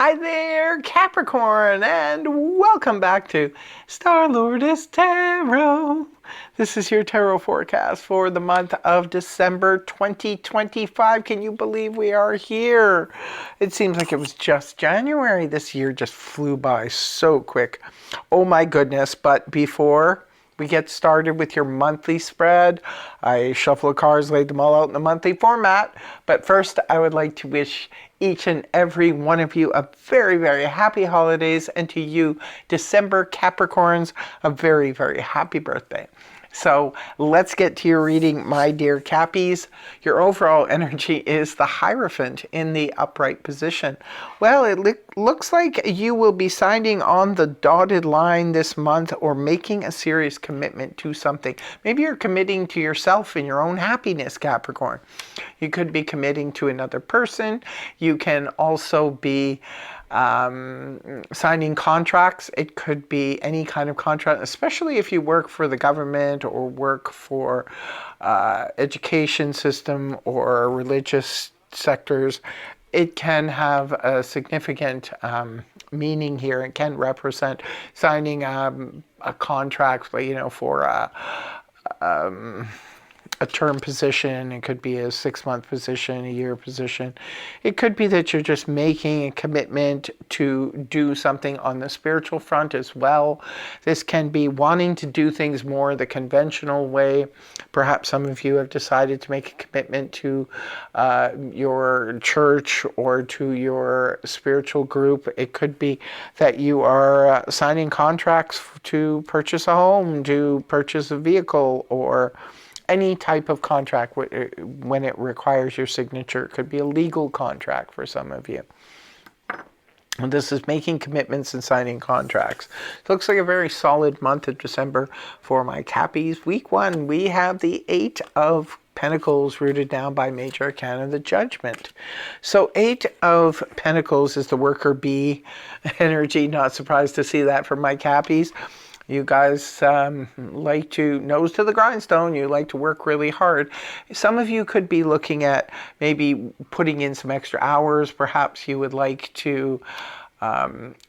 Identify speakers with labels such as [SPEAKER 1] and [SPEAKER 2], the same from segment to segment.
[SPEAKER 1] Hi there, Capricorn, and welcome back to Star Lordess Tarot. This is your tarot forecast for the month of December 2025. Can you believe we are here? It seems like it was just January. This year just flew by so quick. Oh my goodness, but before we get started with your monthly spread, I shuffle the cards, laid them all out in the monthly format. But first, I would like to wish each and every one of you a very, very happy holidays, and to you, December Capricorns, a very, very happy birthday. So let's get to your reading, my dear Cappies. Your overall energy is the Hierophant in the upright position. Well, it looks like you will be signing on the dotted line this month, or making a serious commitment to something. Maybe you're committing to yourself and your own happiness, Capricorn. You could be committing to another person. You can also be signing contracts. It could be any kind of contract, especially if you work for the government or work for education system or religious sectors. It can have a significant meaning here. It can represent signing a contract, for a term position. It could be a 6-month position, a year position. It could be that you're just making a commitment to do something on the spiritual front as well. This can be wanting to do things more the conventional way. Perhaps some of you have decided to make a commitment to your church or to your spiritual group. It could be that you are signing contracts to purchase a home, to purchase a vehicle, or any type of contract when it requires your signature. It could be a legal contract for some of you. And this is making commitments and signing contracts. It looks like a very solid month of December for my Cappies. Week 1, we have the 8 of Pentacles rooted down by Major Arcana, the Judgment. So 8 of Pentacles is the worker bee energy. Not surprised to see that from my Cappies. You guys like to nose to the grindstone. You like to work really hard. Some of you could be looking at maybe putting in some extra hours. Perhaps you would like to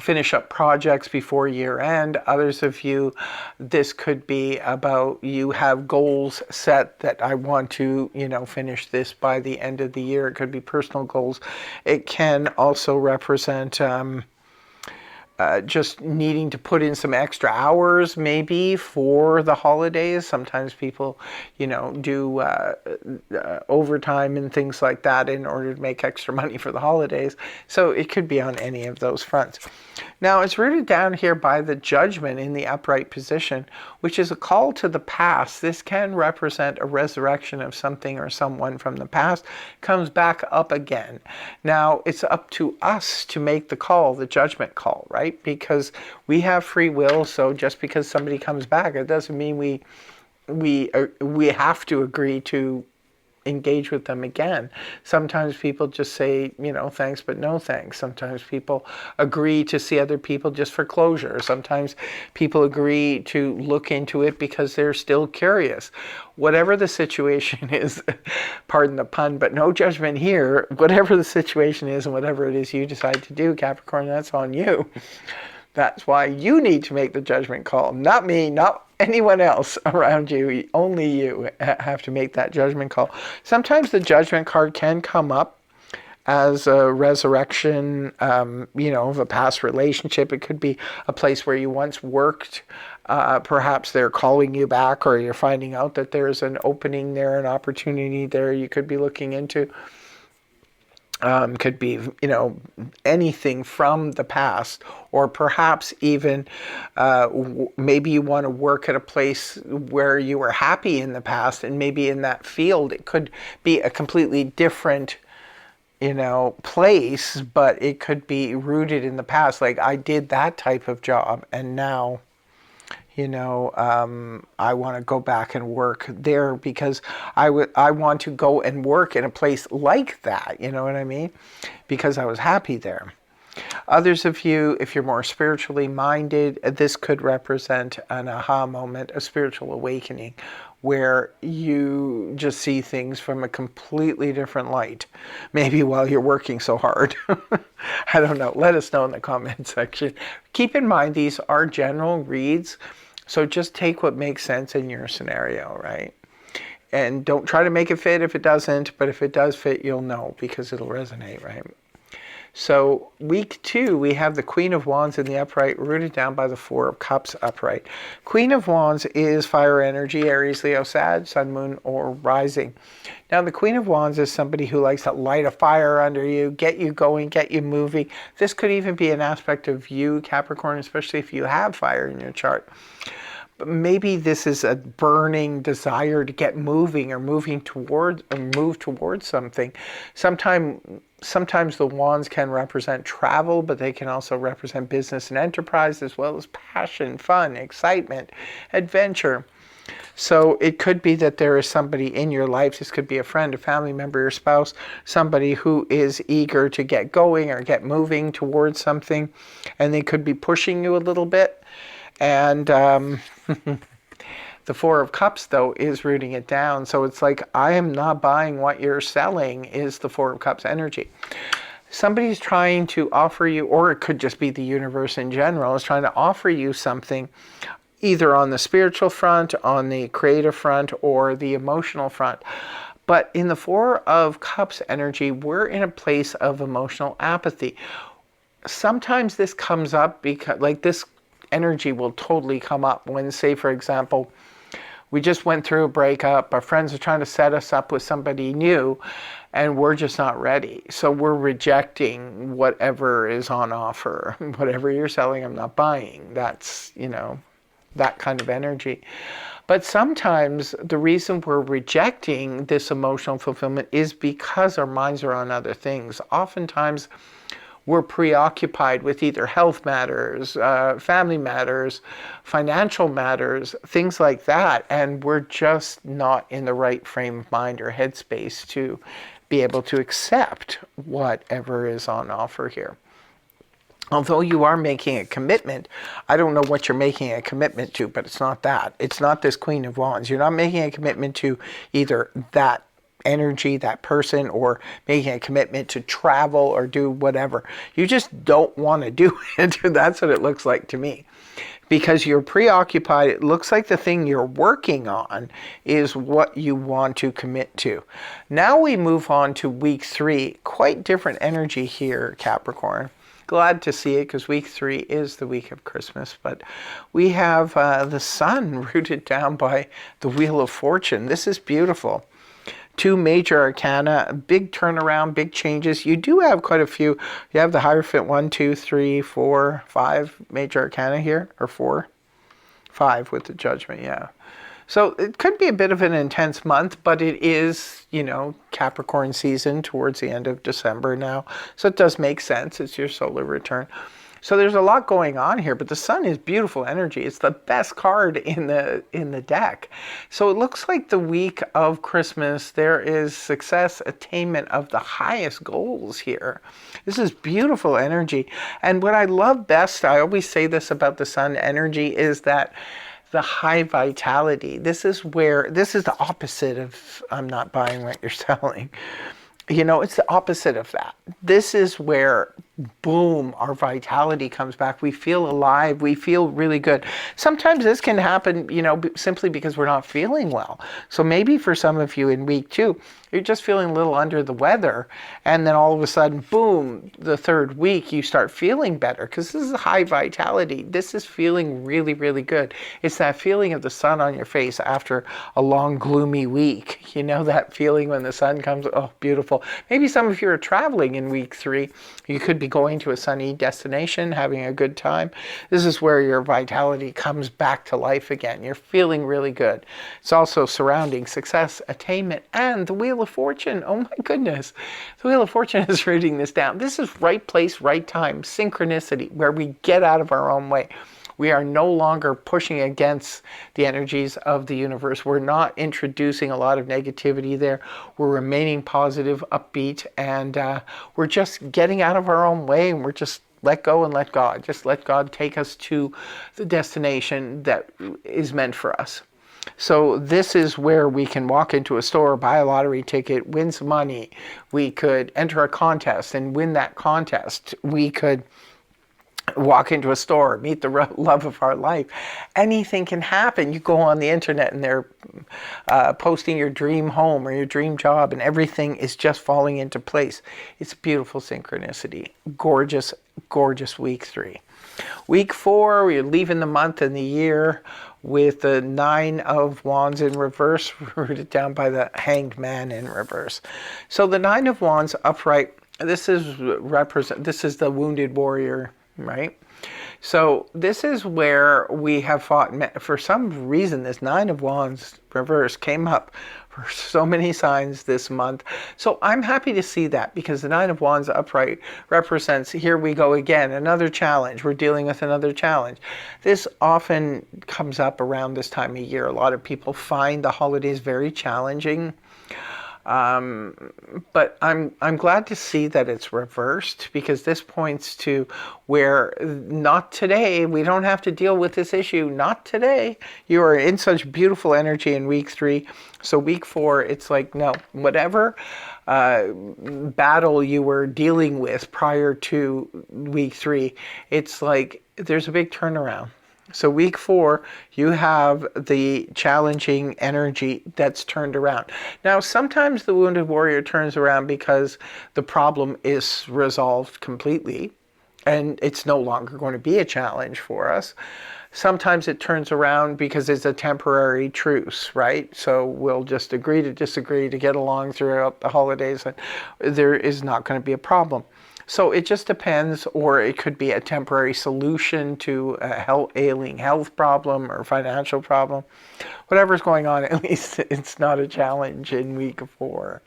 [SPEAKER 1] finish up projects before year end. Others of you, this could be about you have goals set that I want to, finish this by the end of the year. It could be personal goals. It can also represent just needing to put in some extra hours maybe for the holidays. Sometimes people, do overtime and things like that in order to make extra money for the holidays. So it could be on any of those fronts. Now, it's rooted down here by the Judgment in the upright position, which is a call to the past. This can represent a resurrection of something or someone from the past comes back up again. Now, it's up to us to make the call, the judgment call, right? Because we have free will. So just because somebody comes back, it doesn't mean we have to agree to engage with them again. Sometimes people just say, thanks, but no thanks. Sometimes people agree to see other people just for closure. Sometimes people agree to look into it because they're still curious. Whatever the situation is, pardon the pun, but no judgment here. Whatever the situation is and whatever it is you decide to do, Capricorn, that's on you. That's why you need to make the judgment call, not me, not anyone else around you. Only you have to make that judgment call. Sometimes the Judgment card can come up as a resurrection, of a past relationship. It could be a place where you once worked. Perhaps they're calling you back, or you're finding out that there's an opening there, an opportunity there you could be looking into. Could be, anything from the past, or perhaps even maybe you want to work at a place where you were happy in the past, and maybe in that field it could be a completely different, place, but it could be rooted in the past. Like, I did that type of job, and now I want to go back and work there because I want to go and work in a place like that, you know what I mean? Because I was happy there. Others of you, if you're more spiritually minded, this could represent an aha moment, a spiritual awakening, where you just see things from a completely different light, maybe while you're working so hard. I don't know. Let us know in the comment section. Keep in mind, these are general reads, so just take what makes sense in your scenario, right? And don't try to make it fit if it doesn't, but if it does fit, you'll know because it'll resonate, right? So week 2, we have the Queen of Wands in the upright, rooted down by the Four of Cups upright. Queen of Wands is fire energy, Aries, Leo, Sag, Sun, Moon, or Rising. Now, the Queen of Wands is somebody who likes to light a fire under you, get you going, get you moving. This could even be an aspect of you, Capricorn, especially if you have fire in your chart. But maybe this is a burning desire to get moving or move towards something. Sometimes the wands can represent travel, but they can also represent business and enterprise, as well as passion, fun, excitement, adventure. So it could be that there is somebody in your life, this could be a friend, a family member, your spouse, somebody who is eager to get going or get moving towards something, and they could be pushing you a little bit. And the Four of Cups, though, is rooting it down. So it's like, I am not buying what you're selling, is the Four of Cups energy. Somebody's trying to offer you, or it could just be the universe in general, is trying to offer you something, either on the spiritual front, on the creative front, or the emotional front. But in the Four of Cups energy, we're in a place of emotional apathy. Sometimes this comes up because, like, this energy will totally come up when, say, for example, we just went through a breakup, our friends are trying to set us up with somebody new, and we're just not ready. So we're rejecting whatever is on offer. Whatever you're selling, I'm not buying. That's, that kind of energy. But sometimes the reason we're rejecting this emotional fulfillment is because our minds are on other things. Oftentimes, we're preoccupied with either health matters, family matters, financial matters, things like that, and we're just not in the right frame of mind or headspace to be able to accept whatever is on offer here. Although you are making a commitment, I don't know what you're making a commitment to, but it's not that. It's not this Queen of Wands. You're not making a commitment to either that energy, that person, or making a commitment to travel or do whatever. You just don't want to do it. That's what it looks like to me. Because you're preoccupied, it looks like the thing you're working on is what you want to commit to. Now we move on to week 3. Quite different energy here, Capricorn. Glad to see it because week 3 is the week of Christmas. But we have the sun rooted down by the Wheel of Fortune. This is beautiful. 2 major arcana, big turnaround, big changes. You do have quite a few. You have the Hierophant 1, 2, 3, 4, 5 major arcana here, or 4? 5 with the Judgment, yeah. So it could be a bit of an intense month, but it is, Capricorn season towards the end of December now. So it does make sense. It's your solar return. So there's a lot going on here, but the sun is beautiful energy. It's the best card in the deck. So it looks like the week of Christmas, there is success, attainment of the highest goals here. This is beautiful energy. And what I love best, I always say this about the sun energy, is that the high vitality. This is the opposite of I'm not buying what you're selling. It's the opposite of that. This is where, boom, our vitality comes back. We feel alive. We feel really good. Sometimes this can happen, simply because we're not feeling well. So maybe for some of you in week 2, you're just feeling a little under the weather. And then all of a sudden, boom, the 3rd week, you start feeling better because this is high vitality. This is feeling really, really good. It's that feeling of the sun on your face after a long, gloomy week. That feeling when the sun comes, oh, beautiful. Maybe some of you are traveling in week 3. You could be going to a sunny destination, having a good time. This is where your vitality comes back to life again. You're feeling really good. It's also surrounding success, attainment, and the Wheel of Fortune. Oh my goodness. The Wheel of Fortune is rooting this down. This is right place, right time, synchronicity, where we get out of our own way. We are no longer pushing against the energies of the universe. We're not introducing a lot of negativity there. We're remaining positive, upbeat, and we're just getting out of our own way, and we're just let go and let God. Just let God take us to the destination that is meant for us. So this is where we can walk into a store, buy a lottery ticket, win some money. We could enter a contest and win that contest. We could walk into a store, meet the love of our life. Anything can happen. You go on the internet and they're posting your dream home or your dream job, and everything is just falling into place. It's beautiful synchronicity. Gorgeous, gorgeous week 3. Week 4, we're leaving the month and the year with the 9 of Wands in reverse, rooted down by the Hanged Man in reverse. So the 9 of Wands upright, this is the wounded warrior, right? So this is where we have fought. For some reason, this 9 of Wands reverse came up for so many signs this month. So I'm happy to see that, because the 9 of Wands upright represents, here we go again, another challenge. We're dealing with another challenge. This often comes up around this time of year. A lot of people find the holidays very challenging. But I'm glad to see that it's reversed, because this points to where, not today, we don't have to deal with this issue. Not today. You are in such beautiful energy in week 3. So week 4, it's like, no, whatever battle you were dealing with prior to week 3, it's like there's a big turnaround. So week 4, you have the challenging energy that's turned around. Now, sometimes the wounded warrior turns around because the problem is resolved completely and it's no longer going to be a challenge for us. Sometimes it turns around because it's a temporary truce, right? So we'll just agree to disagree to get along throughout the holidays, and there is not going to be a problem. So it just depends, or it could be a temporary solution to a ailing health problem or financial problem. Whatever's going on, at least it's not a challenge in week 4.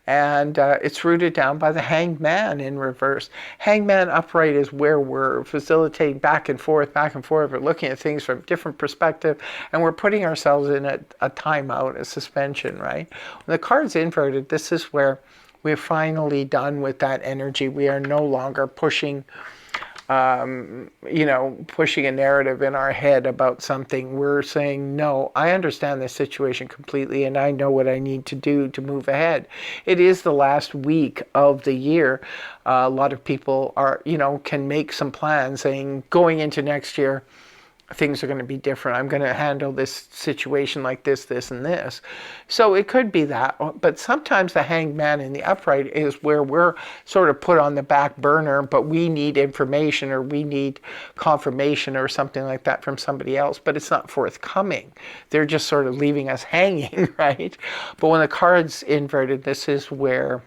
[SPEAKER 1] And it's rooted down by the Hanged Man in reverse. Hanged Man upright is where we're facilitating back and forth. We're looking at things from a different perspective, and we're putting ourselves in a timeout, a suspension, right? When the card's inverted, this is where we're finally done with that energy. We are no longer pushing a narrative in our head about something. We're saying, no, I understand this situation completely, and I know what I need to do to move ahead. It is the last week of the year. A lot of people can make some plans saying, going into next year, things are going to be different. I'm going to handle this situation like this, this, and this. So it could be that. But sometimes the Hanged Man in the upright is where we're sort of put on the back burner, but we need information or we need confirmation or something like that from somebody else, but it's not forthcoming. They're just sort of leaving us hanging, right? But when the card's inverted, this is where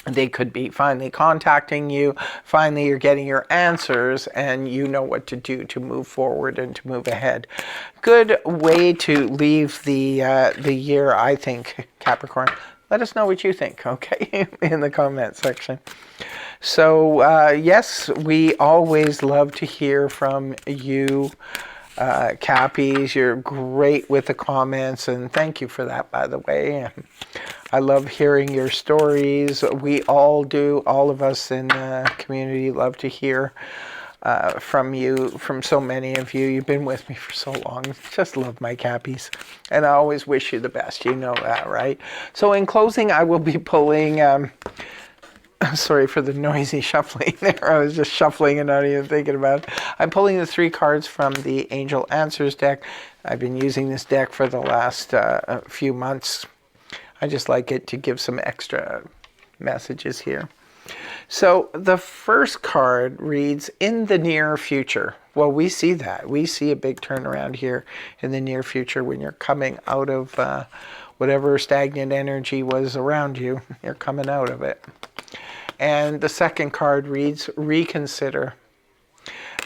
[SPEAKER 1] they could be finally contacting you. Finally, you're getting your answers, and you know what to do to move forward and to move ahead. Good way to leave the year, I think, Capricorn. Let us know what you think, okay, in the comment section. So, yes, we always love to hear from you, Cappies. You're great with the comments, and thank you for that, by the way. I love hearing your stories. We all do. All of us in the community love to hear from you, from so many of you. You've been with me for so long. Just love my Cappies. And I always wish you the best. You know that, right? So in closing, I will be pulling... sorry for the noisy shuffling there. I was just shuffling and not even thinking about it. I'm pulling the 3 cards from the Angel Answers deck. I've been using this deck for the last few months. I just like it to give some extra messages here. So the first card reads, in the near future. Well, we see that. We see a big turnaround here in the near future when you're coming out of whatever stagnant energy was around you. You're coming out of it. And the second card reads, reconsider.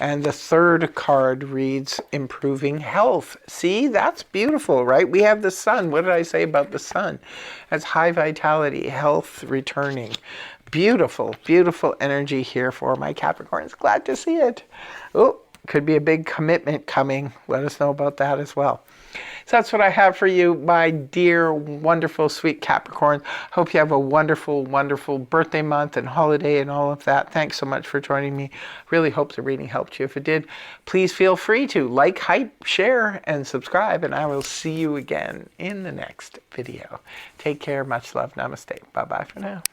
[SPEAKER 1] And the third card reads, improving health. See, that's beautiful, right? We have the sun. What did I say about the sun? That's high vitality, health returning. Beautiful, beautiful energy here for my Capricorns. Glad to see it. Oh, could be a big commitment coming. Let us know about that as well. So that's what I have for you, my dear, wonderful, sweet Capricorn. Hope you have a wonderful, wonderful birthday month and holiday and all of that. Thanks so much for joining me. Really hope the reading helped you. If it did, please feel free to like, hype, share, and subscribe. And I will see you again in the next video. Take care. Much love. Namaste. Bye-bye for now.